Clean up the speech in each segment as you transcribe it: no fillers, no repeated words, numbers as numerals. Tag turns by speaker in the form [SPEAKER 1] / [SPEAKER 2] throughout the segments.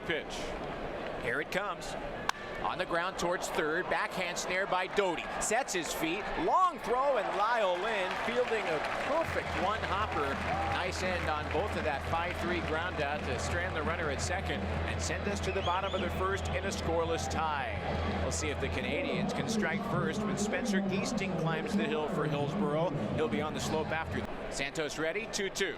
[SPEAKER 1] pitch. Here it comes. On the ground towards third, backhand snare by Doty. Sets his feet, long throw, and Lyle Lynn fielding a perfect one-hopper. Nice end on both of that 5-3 ground out to strand the runner at second and send us to the bottom of the first in a scoreless tie. We'll see if the Canadians can strike first when Spencer Geesting climbs the hill for Hillsborough. He'll be on the slope after. Santos ready, 2-2.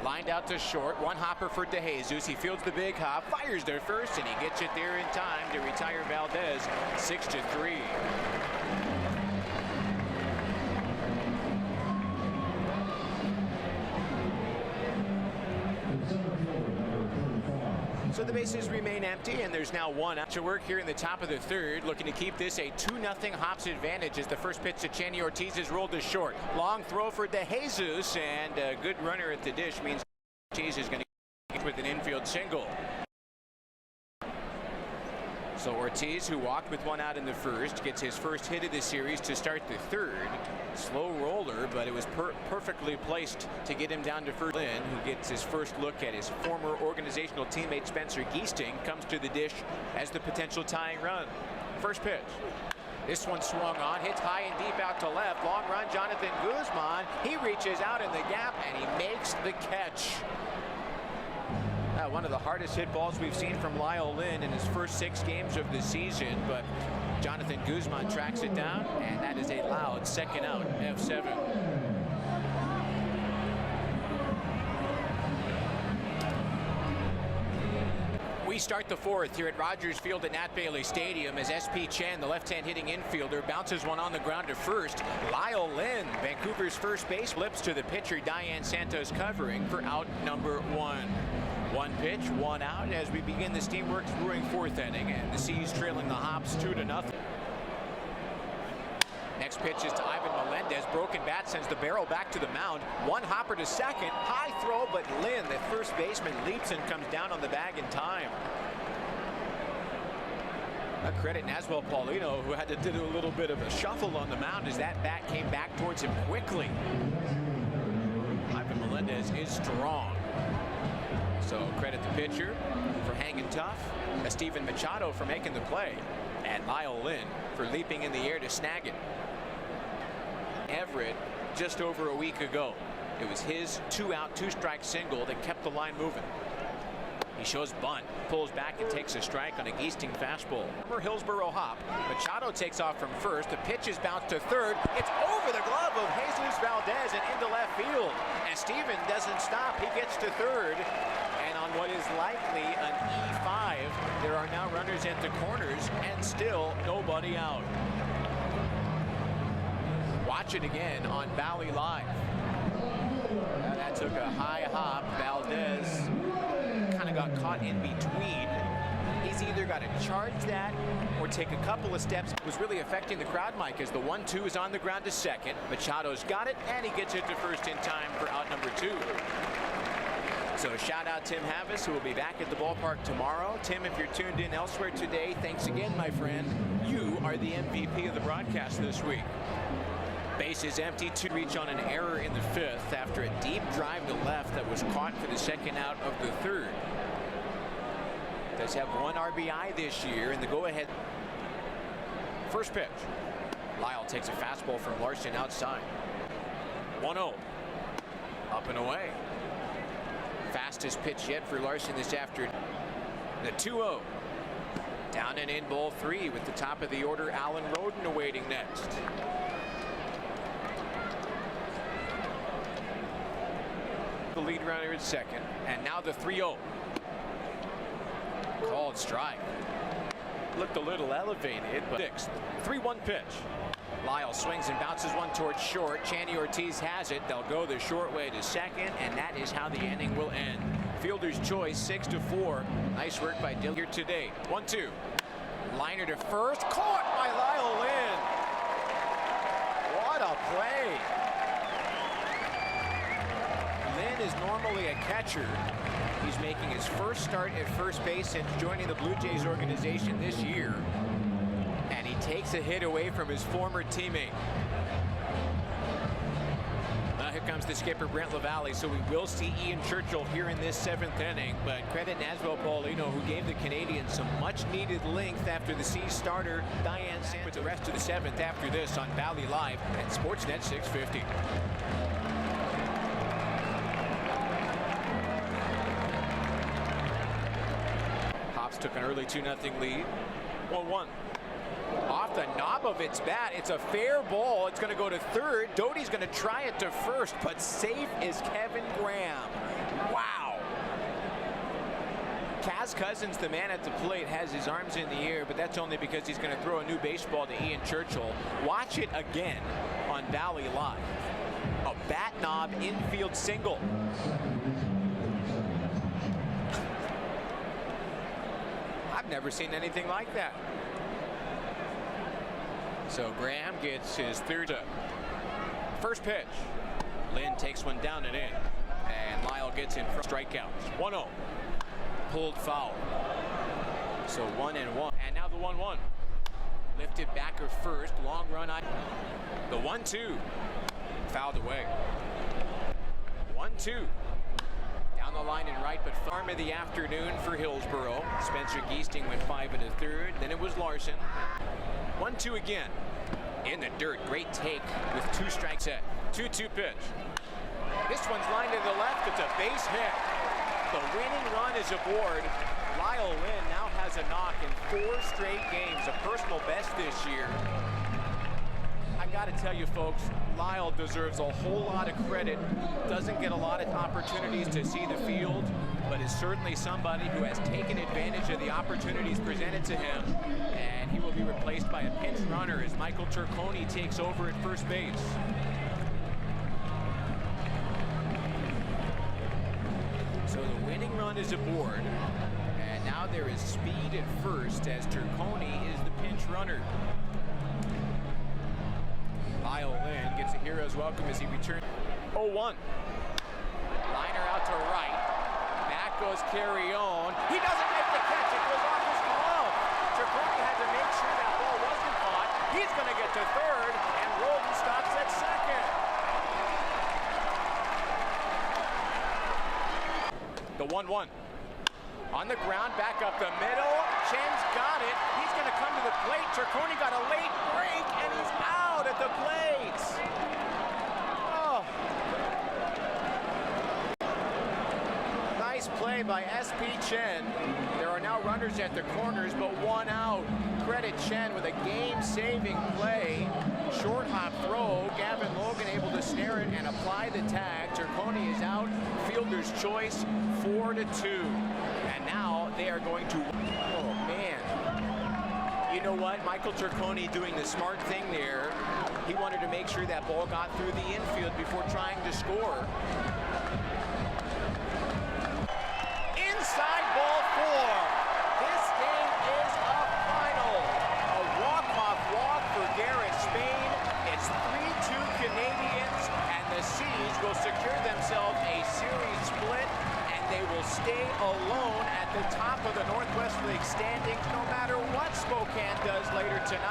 [SPEAKER 1] Lined out to short, one hopper for DeJesus. He fields the big hop, fires there first, and he gets it there in time to retire Valdez 6-3. So the bases remain empty, and there's now one out to work here in the top of the third, looking to keep this a 2-0 Hops advantage as the first pitch to Channy Ortiz is rolled to short. Long throw for DeJesus, and a good runner at the dish means Ortiz is going to get with an infield single. So Ortiz, who walked with one out in the first, gets his first hit of the series to start the third. Slow roller, but it was perfectly placed to get him down to first. Lynn, who gets his first look at his former organizational teammate Spencer Geesting, comes to the dish as the potential tying run. First pitch. This one swung on, hits high and deep out to left. Long run, Jonathan Guzman. He reaches out in the gap, and he makes the catch. One of the hardest hit balls we've seen from Lyle Lynn in his first 6 games of the season, but Jonathan Guzman tracks it down, and that is a loud second out, F7. We start the fourth here at Rogers Field at Nat Bailey Stadium as SP Chen, the left-hand hitting infielder, bounces one on the ground to first. Lyle Lynn, Vancouver's first base, flips to the pitcher Diane Santos covering for out number 1. One pitch, one out as we begin the Steamworks Brewing fourth inning, and the Seas trailing the Hops 2-0. Next pitch is to Ivan Melendez. Broken bat sends the barrel back to the mound. One hopper to second. High throw, but Lynn, the first baseman, leaps and comes down on the bag in time. A credit Naswell Paulino, who had to do a little bit of a shuffle on the mound as that bat came back towards him quickly. Ivan Melendez is strong. So credit the pitcher for hanging tough, Steven Machado for making the play, and Lyle Lynn for leaping in the air to snag it. Everett just over a week ago. It was his 2-out, 2-strike single that kept the line moving. He shows bunt, pulls back and takes a strike on a Geesting fastball. Former Hillsborough Hop. Machado takes off from first. The pitch is bounced to third. It's over the glove of Jesus Valdez and into left field. And Steven doesn't stop. He gets to third. And on what is likely an E5, there are now runners at the corners and still nobody out. Watch it again on Valley Live. Now that took a high hop. Valdez kind of got caught in between. He's either got to charge that or take a couple of steps. It was really affecting the crowd, Mike, as the 1-2 is on the ground to second. Machado's got it, and he gets it to first in time for out number 2. So shout out Tim Havas, who will be back at the ballpark tomorrow. Tim, if you're tuned in elsewhere today, thanks again, my friend. You are the MVP of the broadcast this week. Base is empty to reach on an error in the 5th after a deep drive to left that was caught for the second out of the 3rd. Does have 1 RBI this year in the go-ahead. First pitch. Lyle takes a fastball from Larson outside. 1-0. Up and away. Fastest pitch yet for Larson this afternoon. The 2-0. Down and in ball 3 with the top of the order Alan Roden awaiting next. The lead runner at second, and now the 3-0. Called strike. Looked a little elevated, but 6th. 3-1 pitch. Lyle swings and bounces one towards short. Channy Ortiz has it. They'll go the short way to second, and that is how the inning will end. Fielder's choice, 6-4. Nice work by Dill here today. 1-2. Liner to first. Caught by Lyle Lynn. What a play. Lynn is normally a catcher. He's making his first start at first base since joining the Blue Jays organization this year. And he takes a hit away from his former teammate. comes the skipper, Brent LaValle, so we will see Ian Churchill here in this 7th inning. But credit Naswell Paulino, who gave the Canadians some much-needed length after the C's starter, Diane Sand, with the rest of the 7th after this on Valley Live and Sportsnet 650. Hops took an early 2-0 lead. 1-1. Off the knob of its bat, it's a fair ball. It's going to go to third. Doty's going to try it to first, but safe is Kevin Graham. Wow. Kaz Cousins, the man at the plate, has his arms in the air, but that's only because he's going to throw a new baseball to Ian Churchill. Watch it again on Valley Live. A bat knob infield single. I've never seen anything like that. So Graham gets his third. First pitch. Lynn takes one down and in. And Lyle gets in for strikeouts. 1-0. Pulled foul. So 1-1. And now the 1-1. Lifted backer first. Long run. The 1-2. Fouled away. 1-2. Down the line and right, but farm of the afternoon for Hillsborough. Spencer Geesting went 5 1/3. Then it was Larson. 1-2 again. In the dirt. Great take with 2 strikes set. 2-2 pitch. This one's lined to the left. It's a base hit. The winning run is aboard. Lyle Lynn now has a knock in 4 straight games, a personal best this year. I got to tell you, folks, Lyle deserves a whole lot of credit. Doesn't get a lot of opportunities to see the field, but is certainly somebody who has taken advantage of the opportunities presented to him. And he will be replaced by a pinch runner as Michael Turconi takes over at first base. So the winning run is aboard. And now there is speed at first as Turconi is the pinch runner. Lyle Lynn gets a hero's welcome as he returns. 0-1. Liner out to right. Back goes Carrion. He doesn't make the catch. It goes off his glove. Turconi had to make sure that ball wasn't caught. He's going to get to third, and Roldan stops at second. The 1-1. On the ground, back up the middle. Chen's got it. He's going to come to the plate. Turconi got a late break, and he's out at the plate. Oh. Nice play by SP Chen. There are now runners at the corners, but 1 out. Credit Chen with a game-saving play. Short hop throw. Gavin Logan able to snare it and apply the tag. Turconi is out. Fielder's choice, 4-2. And now they are going to, oh man. You know what? Michael Turconi doing the smart thing there. He wanted to make sure that ball got through the infield before trying to score. Inside ball 4. This game is a final. A walk-off walk for Garrett Spain. It's 3-2 Canadians, and the Seas will secure themselves a series split, and they will stay alone at the top of the Northwest League standings no matter what Spokane does later tonight.